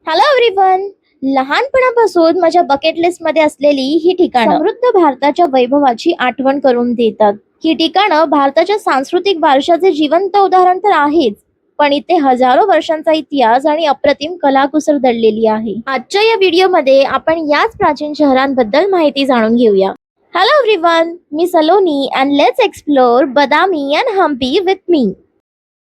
Hello everyone. लहानपणापासून माझ्या bucket list मध्ये असलेली ही ठिकाणं समृद्ध भारताच्या वैभवाची आठवण करून देतात. ही ठिकाणं भारताच्या सांस्कृतिक वारशाचे जिवंत उदाहरण तर आहेच, पण इथे हजारो वर्षांचा इतिहास आणि अप्रतिम कलाकुसर दडलेली आहे. आजच्या या व्हिडिओमध्ये आपण याच प्राचीन शहरांबद्दल माहिती जाणून घेऊया. हॅलो एव्हरीवन, मी Saloni and let's explore Badami and Hampi with me.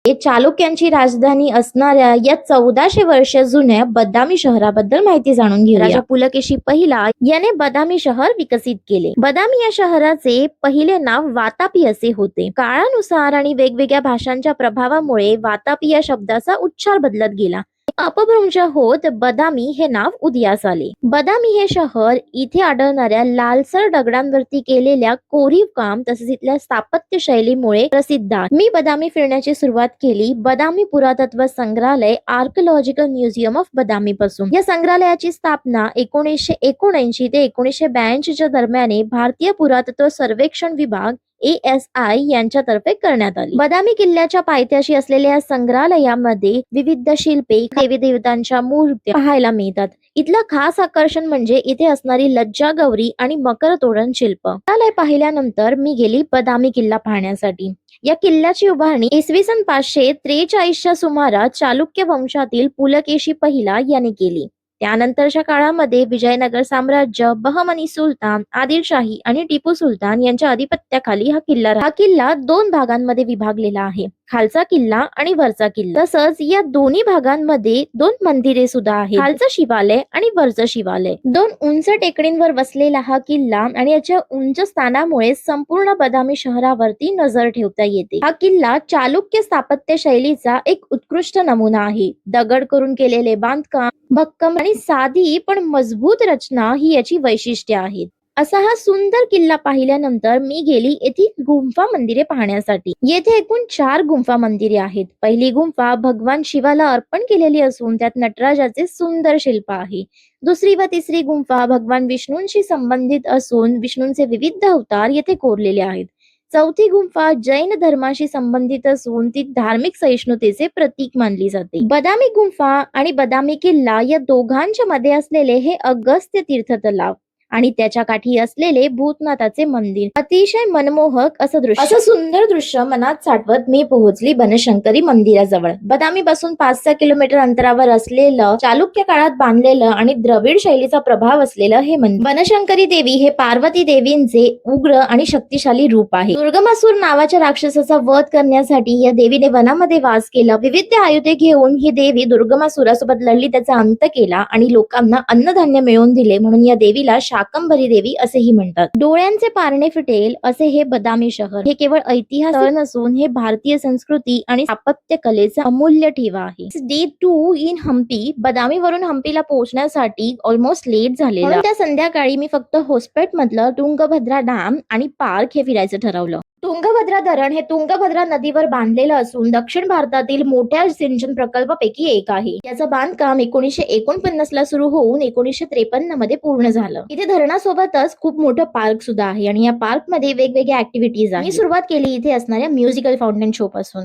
चालुक्यांची राजधानी असणाऱ्या या 1400 वर्ष जुन्या बदामी शहराबद्दल माहिती जाणून घेऊया. राजा पुलकेशी पहिला याने बदामी शहर विकसित केले. बदामी या शहराचे पहिले नाव वातापी असे होते. काळानुसार आणि वेगवेगळ्या भाषांच्या प्रभावामुळे वातापी या शब्दाचा उच्चार बदलत गेला. अपभ्रंश होत बदामी हे नाव उदयास आले. बदामी हे शहर इथे आढळणाऱ्या लालसर दगडांवरती केलेल्या कोरीव काम तसेच इथल्या स्थापत्य शैलीमुळे प्रसिद्ध आहे. मी बदामी फिरण्याची सुरुवात केली बदामी पुरातत्व संग्रहालय आर्किओलॉजिकल म्युझियम ऑफ बदामी पासून. या संग्रहालयाची स्थापना 1979 ते 1982 च्या दरम्यान भारतीय पुरातत्व सर्वेक्षण विभाग ASI यांच्यातर्फे करण्यात आली. बदामी किल्ल्याच्या पायथ्याशी असलेल्या या संग्रहालयामध्ये विविध शिल्पे, देवी देवतांच्या मूर्ती पाहायला मिळतात. इथलं खास आकर्षण म्हणजे इथे असणारी लज्जा गौरी आणि मकर तोरण शिल्प. संग्रहालय पाहिल्यानंतर मी गेली बदामी किल्ला पाहण्यासाठी. या किल्ल्याची उभारणी इसवी सन 543 सुमारास चालुक्य वंशातील पुलकेशी पहिला याने केली. त्यानंतरच्या काळामध्ये विजयनगर साम्राज्य, बहमनी सुलतान, आदिलशाही आणि टिपू सुलतान यांच्या अधिपत्याखाली हा किल्ला 2 भागांमध्ये विभागलेला आहे. खालचा किल्ला आणि वरचा किल्ला. तसंच या दोन्ही भागांमध्ये 2 मंदिरे सुद्धा आहेत. खालचं शिवालय आणि वरचं शिवालय. 2 उंच टेकडींवर वसलेला हा किल्ला आणि याच्या उंच स्थानामुळे संपूर्ण बदामी शहरावरती नजर ठेवता येते. हा किल्ला चालुक्य स्थापत्य शैलीचा एक उत्कृष्ट नमुना आहे. दगड करून केलेले बांधकाम, भक्कम आणि साधी पण मजबूत रचना ही याची वैशिष्ट्ये आहेत. असा हा सुंदर किल्ला पाहिल्यानंतर मी गेली येथील गुंफा मंदिरे पाहण्यासाठी. येथे एकूण 4 गुंफा मंदिरे आहेत. पहिली गुंफा भगवान शिवाला अर्पण केलेली असून त्यात नटराजाचे सुंदर शिल्प आहे. दुसरी व तिसरी गुंफा भगवान विष्णूंशी संबंधित असून विष्णूंचे विविध अवतार येथे कोरलेले आहेत. चौथी गुंफा जैन धर्माशी संबंधित असून ती धार्मिक सहिष्णुतेचे प्रतीक मानली जाते. बदामी गुंफा आणि बदामी किल्ला या दोघांच्या मध्ये असलेले हे अगस्त्य तीर्थ तलाव आणि त्याच्या काठी असलेले भूतनाथाचे मंदिर अतिशय मनमोहक असं सुंदर दृश्य मनात साठवत मी पोहोचली बनशंकरी मंदिराजवळ. बदामी पासून 5-6 किलोमीटर अंतरावर असलेलं चालुक्य काळात बांधलेलं आणि द्रविड शैलीचा प्रभाव असलेलं हे मंदिर. बनशंकरी देवी हे पार्वती देवींचे उग्र आणि शक्तिशाली रूप आहे. दुर्गमासूर नावाच्या राक्षसाचा वध करण्यासाठी या देवीने वनामध्ये वास केला. विविध आयुधे घेऊन ही देवी दुर्गमासुरासोबत लढली, त्याचा अंत केला आणि लोकांना अन्नधान्य मिळवून दिले, म्हणून या देवीला शाकंभरी देवी असेही म्हणतात. डोळ्यांचे पारणे फिटेल असे हे बदामी शहर. हे केवळ ऐतिहासिक नसून हे भारतीय संस्कृती आणि स्थापत्य कलेचा अमूल्य ठेवा आहे. Day 2 in Hampi. बदामी वरून हम्पीला पोहोचण्यासाठी ऑलमोस्ट लेट झालेला. त्या संध्याकाळी मी फक्त होस्पेट मधलं तुंगभद्रा डॅम आणि पार्क हे फिरायचं ठरवलं. तुंगभद्रा धरण हे तुंगभद्रा नदीवर बांधलेलं असून दक्षिण भारतातील मोठ्या सिंचन प्रकल्पापैकी एक आहे. याचं बांधकाम 1949 ला सुरू होऊन 1953 मध्ये पूर्ण झालं. इथे धरणासोबतच खूप मोठं पार्क सुद्धा आहे आणि या पार्क मध्ये वेगवेगळ्या ऍक्टिव्हिटीज आहेत. मी सुरुवात केली इथे असणाऱ्या म्युझिकल फाउंटेन शो पासून.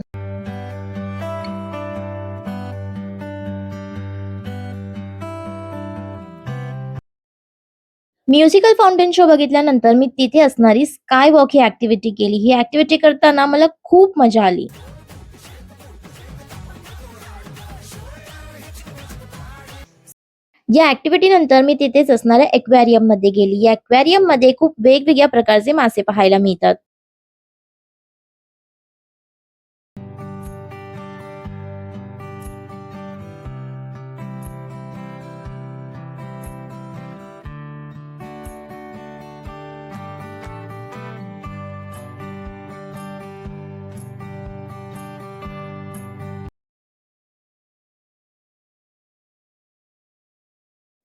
म्युझिकल फाउंटेन शो बघितल्यानंतर मी तिथे असणारी स्काय वॉक ही ऍक्टिव्हिटी केली. ही ऍक्टिव्हिटी करताना मला खूप मजा आली. या ऍक्टिव्हिटी नंतर मी तिथेच असणाऱ्या एक्वेरियम मध्ये गेली. या एक्वेरियम मध्ये खूप वेगवेगळ्या प्रकारचे मासे पाहायला मिळतात.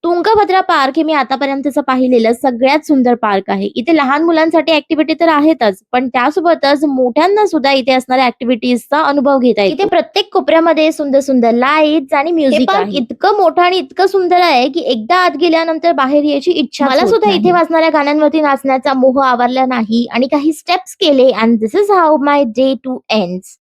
तुंगभद्रा पार्क हे मी आतापर्यंतचं पाहिलेलं सगळ्यात सुंदर पार्क आहे. इथे लहान मुलांसाठी ऍक्टिव्हिटी तर आहेतच, पण त्यासोबतच मोठ्यांना सुद्धा इथे असणाऱ्या ऍक्टिव्हिटीजचा अनुभव घेता येतो. इथे प्रत्येक कोपऱ्यामध्ये सुंदर सुंदर लाईट्स आणि म्युझिक आहे. इतकं मोठं आणि इतकं सुंदर आहे की एकदा आत गेल्यानंतर बाहेर यायची इच्छा. मला सुद्धा इथे वाजणाऱ्या गाण्यांवरती नाचण्याचा मोह आवरला नाही आणि काही स्टेप्स केले. And this is how my day 2 ends.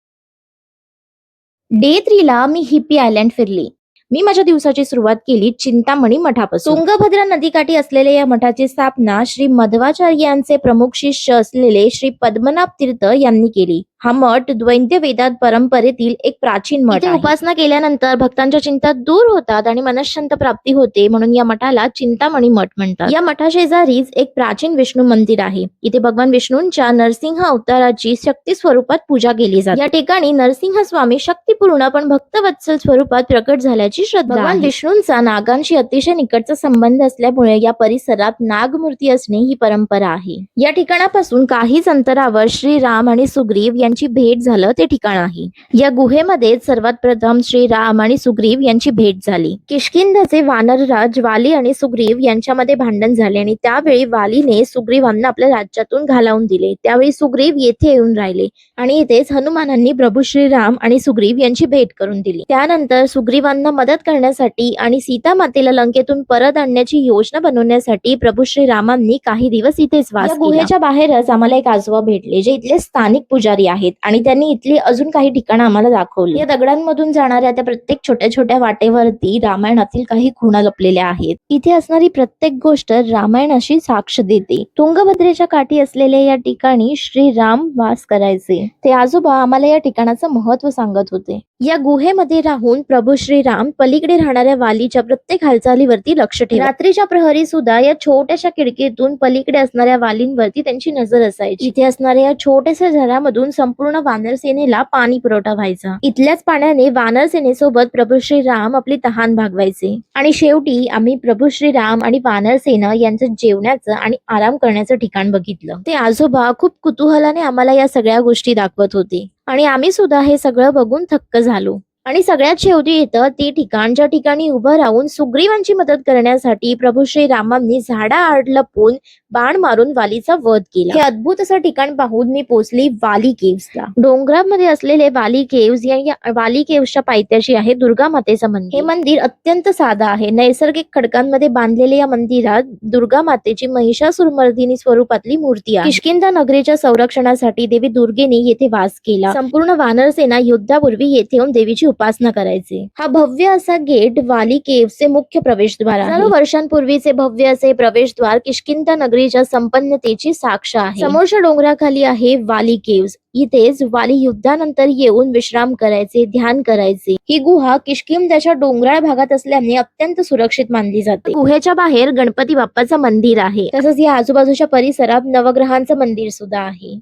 Day 3 ला मी हिप्पी आयलँड फिरली. मी माझ्या दिवसाची सुरुवात केली चिंतामणी मठापासून. तुंगभद्रा नदीकाठी असलेल्या या मठाची स्थापना श्री मध्वाचार्य यांचे प्रमुख शिष्य असलेले श्री पद्मनाभ तीर्थ यांनी केली. हा मठ द्वैत वेदांत परंपरेतील एक प्राचीन मठ आहे. उपासना केल्यानंतर भक्तांच्या चिंता दूर होतात आणि मनःशांत प्राप्ती होते, म्हणून या मठाला चिंतामणी मठ म्हणतात. या मठाशेजारीच एक प्राचीन विष्णू मंदिर आहे. इथे भगवान विष्णूंच्या नरसिंह अवताराची शक्ती स्वरूपात पूजा केली जाते. या ठिकाणी नरसिंह स्वामी शक्तिपूर्ण पण भक्तवत्सल स्वरूपात प्रकट झाल्याची श्रद्धा आहे. भगवान विष्णूंचा नागांशी अतिशय निकटचा संबंध असल्यामुळे या परिसरात नागमूर्ती असणे ही परंपरा आहे. या ठिकाणापासून काहीच अंतरावर श्रीराम आणि सुग्रीव यांची भेट झालं ते ठिकाण आहे. या गुहेमध्ये सर्वात प्रथम श्रीराम आणि सुग्रीव यांची भेट झाली. किष्किंधाचे वानरराज वाली आणि सुग्रीव यांच्यामध्ये भांडण झाले आणि त्यावेळी वालीने सुग्रीवांना आपल्या राज्यातून घालवून दिले. त्यावेळी सुग्रीव येथे येऊन राहिले आणि इथेच हनुमानांनी प्रभू श्रीराम आणि सुग्रीव यांची भेट करून दिली. त्यानंतर सुग्रीवांना मदत करण्यासाठी आणि सीता मातेला लंकेतून परत आणण्याची योजना बनवण्यासाठी प्रभू श्रीरामांनी काही दिवस इथेच वास केला. गुहेच्या बाहेरच आम्हाला एक आजोबा भेटले, जे इथले स्थानिक पुजारी आहेत आणि त्यांनी इथली अजून काही ठिकाणं आम्हाला दाखवली. या दगडांमधून जाणाऱ्या त्या प्रत्येक छोट्या छोट्या वाटेवरती रामायणातील काही खुणा लपलेल्या आहेत. इथे असणारी प्रत्येक गोष्ट रामायणाशी साक्ष देते. तुंगभद्रेच्या काठी असलेल्या या ठिकाणी श्रीराम वास करायचे. ते आजोबा आम्हाला या ठिकाणाचं महत्व सांगत होते. या गुहेमध्ये राहून प्रभू श्रीराम पलीकडे राहणाऱ्या वालीच्या प्रत्येक हालचालीवरती लक्ष ठेवा. रात्रीच्या प्रहरी सुद्धा या छोट्याशा खिडकीतून पलीकडे असणाऱ्या वालींवरती त्यांची नजर असायची. इथे असणाऱ्या या छोट्याशा झऱ्यामधून संपूर्ण वानर सेनेला पाणी पुरवठा व्हायचा. इथल्याच पाण्याने वानर सेनेसोबत प्रभू श्रीराम आपली तहान भागवायचे. आणि शेवटी आम्ही प्रभू श्रीराम आणि वानर सेना यांचं जेवण्याचं आणि आराम करण्याचं ठिकाण बघितलं. ते आजोबा खूप कुतूहलाने आम्हाला या सगळ्या गोष्टी दाखवत होते आणि आम्ही सुद्धा हे सगळं बघून थक्क झालो. आणि सगळ्यात शेवटी येतं ते ठिकाण ज्या ठिकाणी उभं राहून सुग्रीवांची मदत करण्यासाठी प्रभू श्रीरामांनी झाडाआड लपून बाण मारून वालीचा वध केला. हे अद्भुत असं ठिकाण पाहून मी पोहोचली वाली केव्सला. डोंगरामध्ये असलेले वाली केव्स या वाली केव्सच्या पायथ्याशी आहे दुर्गा मातेचं मंदिर. हे मंदिर अत्यंत साधं आहे. नैसर्गिक खडकांमध्ये बांधलेल्या या मंदिरात दुर्गा मातेची महिषासुरमर्दिनी स्वरूपातली मूर्ती आहे. किष्किंधा नगरीच्या संरक्षणासाठी देवी दुर्गेने येथे वास केला. संपूर्ण वानरसेना युद्धापूर्वी येथे येऊन देवीची उपासना करायचे. हा भव्य असा गेट वाली केव्सचे मुख्य प्रवेशद्वार आहे. हजारो वर्षांपूर्वीचे भव्य असे प्रवेशद्वार किष्किंधा नगरीच्या संपन्नतेची साक्ष आहे. समोरच्या डोंगराखाली आहे वाली केव्स. इथेच वाली युद्धानंतर येऊन विश्राम करायचे, ध्यान करायचे. ही गुहा किष्किंधाच्या डोंगराळ भागात असल्याने अत्यंत सुरक्षित मानली जाते. गुहेच्या बाहेर गणपती बाप्पाचं मंदिर आहे. तसंच या आजूबाजूच्या परिसरात नवग्रहांचं मंदिर सुद्धा आहे.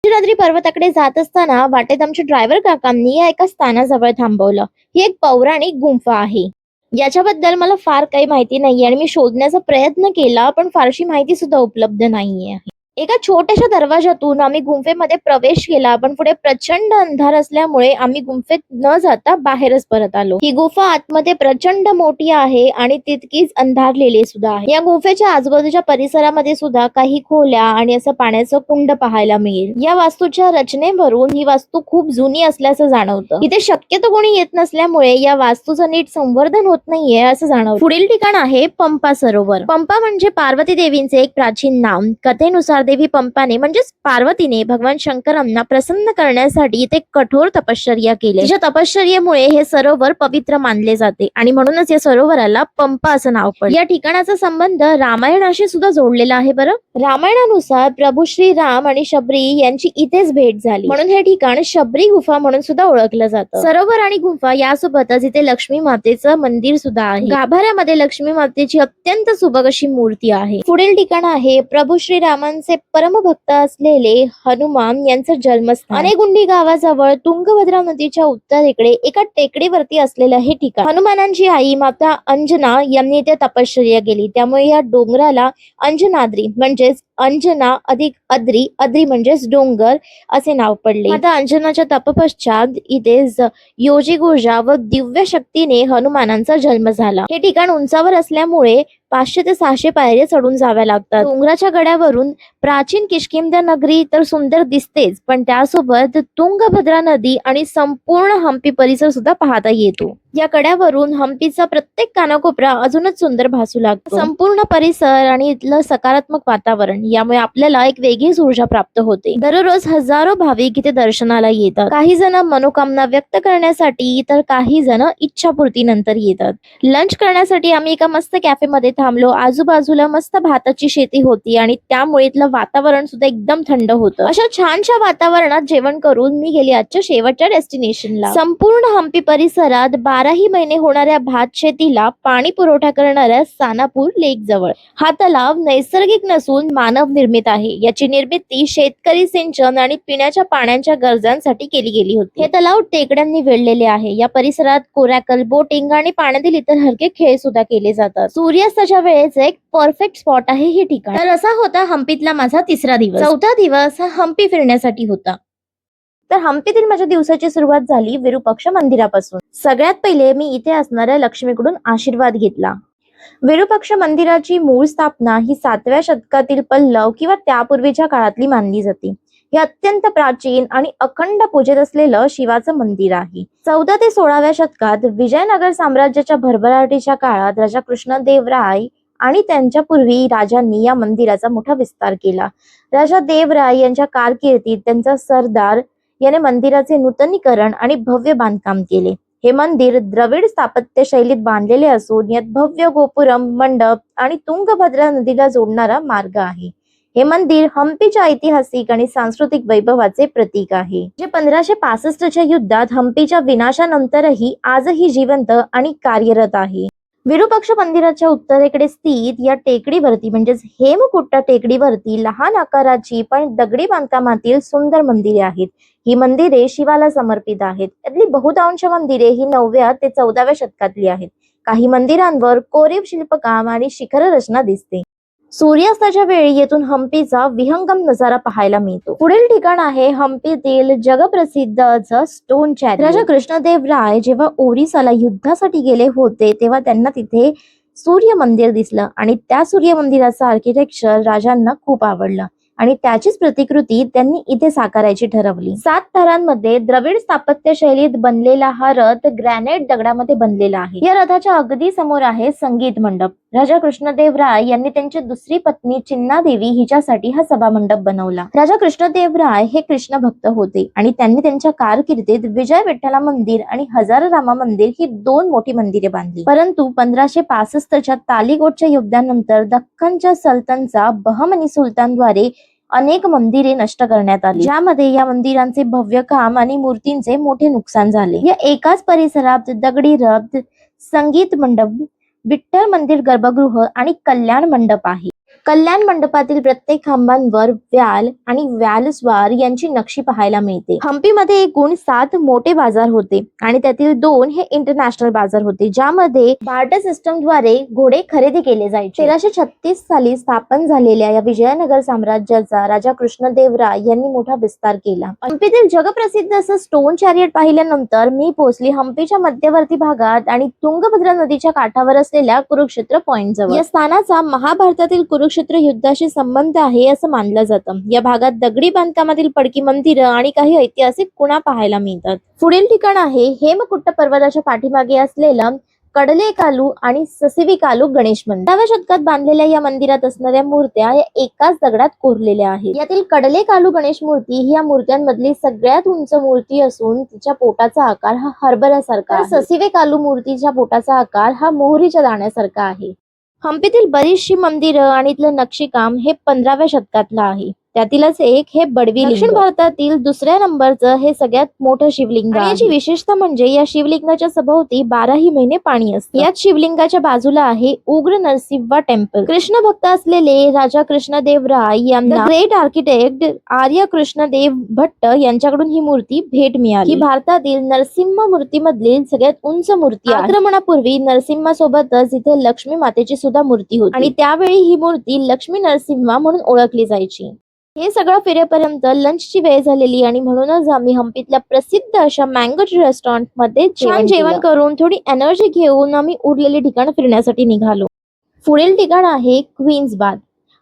रात्री पर्वताकडे जात असताना वाटेत आमच्या ड्रायव्हर काकांनी या एका स्थानाजवळ थांबवलं. ही एक पौराणिक गुंफा आहे. याच्याबद्दल मला फार काही माहिती नाहीये आणि मी शोधण्याचा प्रयत्न केला, पण फारशी माहिती सुद्धा उपलब्ध नाहीये. एका छोट्याशा दरवाजातून आम्ही गुंफेमध्ये प्रवेश केला, पण पुढे प्रचंड अंधार असल्यामुळे आम्ही गुंफेत न जाता बाहेरच परत आलो. ही गुफा आतमध्ये प्रचंड मोठी आहे आणि तितकीच अंधारलेली सुद्धा आहे. या गुफेच्या आजूबाजूच्या परिसरामध्ये सुद्धा काही खोल्या आणि असं पाण्याचं कुंड पाहायला मिळेल. या वास्तूच्या रचनेवरून ही वास्तू खूप जुनी असल्याचं जाणवतं. इथे शक्यतो कोणी येत नसल्यामुळे या वास्तूचं नीट संवर्धन होत नाहीये असं जाणवतं. पुढील ठिकाण आहे पंपा सरोवर. पंपा म्हणजे पार्वती देवींचे एक प्राचीन नाव. कथेनुसार देवी पंपाने म्हणजेच पार्वतीने भगवान शंकरांना प्रसन्न करण्यासाठी इथे कठोर तपश्चर्या केली. तिच्या तपश्चर्येमुळे हे सरोवर पवित्र मानले जाते आणि म्हणूनच या सरोवराला पंपा असं नाव पडले. या ठिकाणाचा संबंध रामायणाशी सुद्धा जोडलेला आहे. बरं, रामायणानुसार प्रभू श्रीराम आणि शबरी यांची इथेच भेट झाली, म्हणून हे ठिकाण शबरी गुफा म्हणून सुद्धा ओळखलं जातं. सरोवर आणि गुफा यासोबतच इथे लक्ष्मी मातेचं मंदिर सुद्धा आहे. गाभाऱ्यामध्ये लक्ष्मी मातेची अत्यंत सुबक अशी मूर्ती आहे. पुढील ठिकाण आहे प्रभू श्रीरामांचे परमभक्त असलेले हनुमान यांचं जन्मस्थान. अनेगुंडी गावाजवळ तुंगभद्रा नदीच्या उत्तरेकडे एका टेकडीवरती असलेलं हे ठिकाण. हनुमानांची आई माता अंजना यांनी इथे तपश्चर्या केली, त्यामुळे या डोंगराला अंजनाद्री म्हणजेच अंजना अधिक अद्री, अद्री म्हणजेच डोंगर असे नाव पडले. माता अंजनाच्या तपपश्चात इथे योजिगुर्जा व दिव्य शक्तीने हनुमानांचा जन्म झाला. हे ठिकाण उंचावर असल्यामुळे 500 ते 600 पायऱ्या चढून जाव्या लागतात. डोंगराच्या गड्यावरून प्राचीन किष्किंधा नगरी तर सुंदर दिसतेच, पण त्यासोबत तुंगभद्रा नदी आणि संपूर्ण हम्पी परिसर सुद्धा पाहता येतो. या कड्यावरून हम्पीचा प्रत्येक कानाकोपरा अजूनच सुंदर भासू लागतो. संपूर्ण परिसर आणि इथलं सकारात्मक वातावरण यामुळे आपल्याला एक वेगळीच ऊर्जा प्राप्त होते. दररोज हजारो भाविक इथे दर्शनाला येतात. काही जण मनोकामना व्यक्त करण्यासाठी तर काही जण इच्छापूर्तीनंतर येतात. लंच करण्यासाठी आम्ही एका मस्त कॅफेमध्ये थांबलो. आजूबाजूला मस्त भाताची शेती होती आणि त्यामुळे इथलं वातावरण सुद्धा एकदम थंड होतं. अशा छानशा वातावरणात जेवण करून मी गेली आजच्या शेवटच्या डेस्टिनेशनला. संपूर्ण हम्पी परिसरात 12ही महिने होणाऱ्या भात शेतीला पाणी पुरवठा करणाऱ्या सानापूर लेक जवळ. हा तलाव नैसर्गिक नसून मानव निर्मित आहे. याची निर्मिती शेतकरी सिंचन आणि पिण्याच्या पाण्याच्या गरजांसाठी केली गेली होती. हे तलाव टेकड्यांनी वेढलेले आहे. या परिसरात कोरॅकल, बोटिंग आणि पाण्यातील इतर हलके खेळ सुद्धा केले जातात. सूर्यास्ताच्या वेळेचे एक परफेक्ट स्पॉट आहे हे ठिकाण. तर असा होता हम्पीतला माझा तिसरा दिवस. चौथा दिवस हा हम्पी फिरण्यासाठी होता. तर हम्पीतील माझ्या दिवसाची सुरुवात झाली विरूपाक्ष मंदिरापासून. सगळ्यात पहिले मी इथे असणाऱ्या लक्ष्मीकडून आशीर्वाद घेतला. विरूपाक्ष मंदिराची मूळ स्थापना ही 7व्या शतकातील पल्लव किंवा त्यापूर्वीच्या काळातली मानली जाते. हे अत्यंत प्राचीन आणि अखंड पूजेत असलेलं शिवाचं मंदिर आहे. 14 ते 16व्या शतकात विजयनगर साम्राज्याच्या भरभराटीच्या काळात राजा कृष्णदेवराय आणि त्यांच्या पूर्वी राजांनी या मंदिराचा मोठा विस्तार केला. राजा देवराय यांच्या कारकिर्दीत त्यांचा सरदार याने मंदिराचे नूतनीकरण आणि भव्य बांधकाम केले. हे मंदिर द्रविड स्थापत्य शैलीत बांधलेले असून यात भव्य गोपुरम, मंडप आणि तुंगभद्रा नदीला जोडणारा मार्ग आहे. हे मंदिर हम्पीच्या ऐतिहासिक आणि सांस्कृतिक वैभवाचे प्रतीक आहे, जे 1565च्या युद्धात हम्पीच्या विनाशानंतरही आजही जिवंत आणि कार्यरत आहे. विरूपाक्ष मंदिराच्या उत्तरेकडे स्थित या टेकडीवरती म्हणजेच हेमकुट्टा टेकडीवरती लहान आकाराची पण दगडी बांधकामातील सुंदर मंदिरे आहेत. ही मंदिरे शिवाला समर्पित आहेत. यातली बहुतांश मंदिरे ही 9व्या ते 14व्या शतकातली आहेत. काही मंदिरांवर कोरीव शिल्पकाम आणि शिखर रचना दिसते. सूर्यास्ताच्या वेळी येथून हम्पीचा विहंगम नजारा पाहायला मिळतो. पुढील ठिकाण आहे हम्पीतील जगप्रसिद्ध स्टोन चॅरियट. राजा कृष्णदेवराय जेव्हा ओरिसाला युद्धासाठी गेले होते तेव्हा त्यांना तिथे सूर्य मंदिर दिसलं आणि त्या सूर्य मंदिराचं आर्किटेक्चर राजांना खूप आवडलं आणि त्याचीच प्रतिकृती त्यांनी इथे साकारायची ठरवली. 7 थरांमध्ये द्रविड स्थापत्य शैलीत बनलेला हा रथ ग्रॅनाइट दगडामध्ये बनलेला आहे. या रथाच्या अगदी समोर आहे संगीत मंडप. राजा कृष्णदेवराय यांनी त्यांची दुसरी पत्नी चिन्नादेवी हिच्यासाठी हा सभा मंडप बनवला. राजा कृष्णदेवराय हे कृष्ण भक्त होते आणि त्यांनी त्यांच्या कारकिर्दीत विजय विठ्ठला मंदिर आणि हजाररामा मंदिर ही 2 मोठी मंदिरे बांधली. परंतु 1565च्या तालिकोटच्या युद्धानंतर दख्खनच्या सल्तनचा बहमनी सुलतानद्वारे अनेक मंदिरे नष्ट करण्यात आली, ज्यामध्ये या मंदिरांचे भव्य काम आणि मूर्तींचे मोठे नुकसान झाले. या एकाच परिसरात दगडी रथ, संगीत मंडप, विठ्ठल मंदिर गर्भगृह आणि कल्याण मंडप आहे. कल्याण मंडपातील प्रत्येक खांबांवर व्याल आणि व्यालस्वार यांची नक्षी पाहायला मिळते. हम्पीमध्ये एकूण 7 मोठे बाजार होते आणि त्यातील 2 हे इंटरनॅशनल बाजार होते, ज्यामध्ये बार्टर सिस्टमद्वारे घोडे खरेदी केले जायचे. 1336 साली स्थापन झालेल्या या विजयनगर साम्राज्याचा राजा कृष्णदेवराय यांनी मोठा विस्तार केला. हम्पीतील जगप्रसिद्ध असं स्टोन चॅरियट पाहिल्यानंतर मी पोहोचली हम्पीच्या मध्यवर्ती भागात आणि तुंगभद्रा नदीच्या काठावर असलेल्या कुरुक्षेत्र पॉइंट जवळ. या स्थानाचा महाभारतातील कुरुक्षेत्र युद्धाशी संबंध आहे असं मानलं जातं. या भागात दगडी बांधकामातील पडकी मंदिरं आणि काही ऐतिहासिक खुणा पाहायला मिळतात. पुढील ठिकाण आहे हेमकुट्ट पर्वताच्या पाठीमागे असलेलं कडलेकालू आणि ससिविकालू गणेश मंदिर. 10व्या शतकात बांधलेल्या या मंदिरात असणाऱ्या मूर्त्या या एकाच दगडात कोरलेल्या आहेत. यातील कडलेकालू गणेश मूर्ती ही या मूर्त्यांमधली सगळ्यात उंच मूर्ती असून तिच्या पोटाचा आकार हा हरभऱ्यासारखा आहे. ससिविकालू मूर्तीच्या पोटाचा आकार हा मोहरीच्या दाण्यासारखा आहे. हम्पीतील बरीचशी मंदिरं आणि इथलं नक्षीकाम हे 15व्या शतकातलं आहे. त्यातीलच एक हे बडवी लिंग. दक्षिण भारतातील दुसऱ्या नंबरचं हे सगळ्यात मोठं शिवलिंग आहे. याची विशेषता म्हणजे या शिवलिंगाच्या सभोवती 12ही महिने पाणी असतं. याच शिवलिंगाच्या बाजूला आहे उग्र नरसिंहा टेम्पल. कृष्ण भक्त असलेले राजा कृष्णदेवराय यांना ग्रेट आर्किटेक्ट आर्य कृष्णदेव भट्ट यांच्याकडून ही मूर्ती भेट मिळाली. ही भारतातील नरसिंह मूर्तीमधली सगळ्यात उंच मूर्ती आहे. आक्रमणापूर्वी नरसिंहासोबतच इथे लक्ष्मी मातेची सुद्धा मूर्ती होती आणि त्यावेळी ही मूर्ती लक्ष्मी नरसिंहा म्हणून ओळखली जायची. हे सगळं फिरेपर्यंत लंचची वेळ झालेली आणि म्हणूनच आम्ही हम्पीतल्या प्रसिद्ध अशा मँगो ट्री रेस्टॉरंट मध्ये छान जेवण करून थोडी एनर्जी घेऊन आम्ही उरलेली ठिकाण फिरण्यासाठी निघालो. पुढील ठिकाण आहे क्वीन्स बाथ.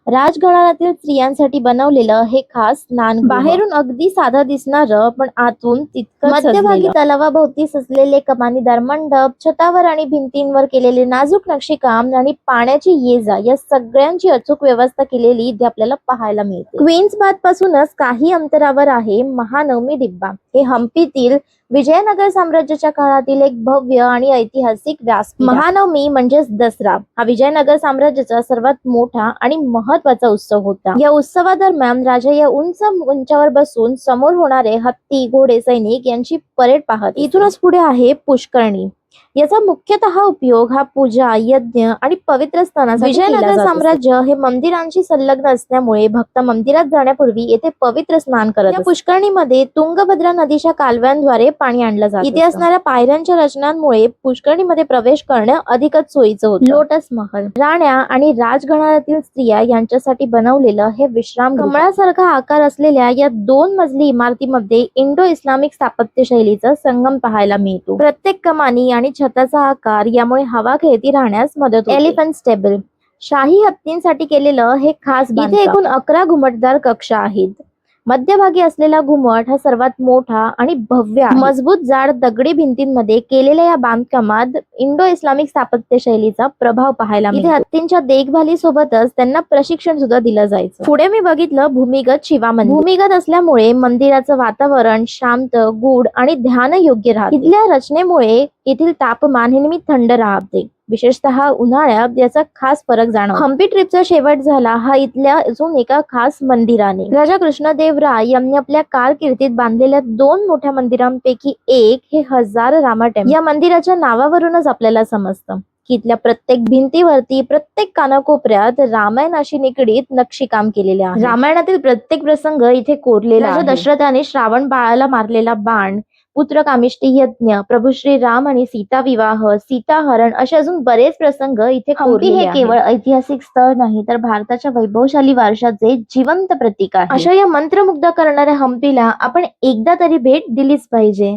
राजघराण्यातील स्त्रियांसाठी बनवलेलं हे खास स्नानगृह. बाहेरून अगदी साधं दिसणारं पण आतून तितकंच मध्यभागी तलावाभोवती सजलेले कमानीदार मंडप, छतावर आणि भिंतींवर केलेले नाजूक नक्षीकाम आणि पाण्याची ये-जा या सगळ्यांची अचूक व्यवस्था केलेली इथे आपल्याला पाहायला मिळते. क्वीन्स बाथ पासूनच काही अंतरावर आहे महानवमी डिब्बा. हे हम्पीतील विजयनगर साम्राज्याच्या काळातील एक भव्य आणि ऐतिहासिक व्यासपीठ. महानवमी म्हणजेच दसरा हा विजयनगर साम्राज्याचा सर्वात मोठा आणि महत्वाचा उत्सव होता. या उत्सवादरम्यान राजा या उंच मंचावर बसून समोर होणारे हत्ती, घोडे, सैनिक यांची परेड पाहत. इथूनच पुढे आहे पुष्करणी. याचा मुख्यतः उपयोग हा पूजा, यज्ञ आणि पवित्र स्नानासाठी केला जात. विजयनगर साम्राज्य हे मंदिरांशी संलग्न असल्यामुळे भक्त मंदिरात जाण्यापूर्वी येथे पवित्र स्नान करत. या पुष्करणीमध्ये तुंगभद्रा नदीच्या कालव्यांद्वारे पाणी आणलं जातं. इथे असणाऱ्या पायऱ्यांच्या रचनांमुळे पुष्करणीमध्ये प्रवेश करणं अधिकच सोयीचं होतं. लोटस महल राण्या आणि राजघराण्यातील स्त्रिया यांच्यासाठी बनवलेलं हे विश्राम कमळासारखा आकार असलेल्या या 2 मजली इमारतीमध्ये इंडो इस्लामिक स्थापत्य शैलीचा संगम पाहायला मिळतो. प्रत्येक कमानी आणि छताचा आकार यामुळे हवा खेळती राहण्यास मदत होते. एलिफंट स्टेबल शाही हत्तींसाठी केलेलं हे खास बांधकाम. इथे एकूण 11 घुमटदार कक्ष आहेत. मध्यभागी असलेला घुमट हा सर्वात मोठा आणि भव्य आहे. मजबूत जाड दगडी भिंतींमध्ये केलेल्या या बांधकामात इंडो इस्लामिक स्थापत्य शैलीचा प्रभाव पाहायला मिळतो. इथे हत्तींच्या देखभालीसोबतच त्यांना प्रशिक्षण सुद्धा दिलं जायचं. पुढे मी बघितलं भूमिगत शिवा मंदिर. भूमिगत असल्यामुळे मंदिराचं वातावरण शांत, गूढ आणि ध्यान योग्य राहते. इथल्या रचनेमुळे येथील तापमान हे नेहमी थंड राहते. विशेषतः उन्हाळ्यात याचा खास फरक जाणवतो. हम्पी ट्रिपचा शेवट झाला हा इथल्या अजून एका खास मंदिराने. राजा कृष्णदेवराय यांनी आपल्या कारकिर्दीत बांधलेल्या 2 मोठ्या मंदिरांपैकी एक हे हजार रामा टेम्पल. या मंदिराच्या नावावरूनच आपल्याला समजतं की इथल्या प्रत्येक भिंतीवरती, प्रत्येक कानाकोपऱ्यात रामायणाशी निगडीत नक्षीकाम केलेले आहे. रामायणातील प्रत्येक प्रसंग इथे कोरलेला आहे. राजा दशरथाने श्रावण बाळाला मारलेला बाण, पुत्रकामिष्टी यज्ञ, प्रभू श्री राम आणि सीता विवाह, सीताहरण असे अजून बरेच प्रसंग इथे कोरलेले आहेत. हे केवळ ऐतिहासिक स्थळ नाही तर भारताच्या वैभवशाली वारशाचे जिवंत प्रतीक आहे. अशा या मंत्रमुग्ध करणाऱ्या हम्पीला आपण एकदा तरी भेट दिलीच पाहिजे.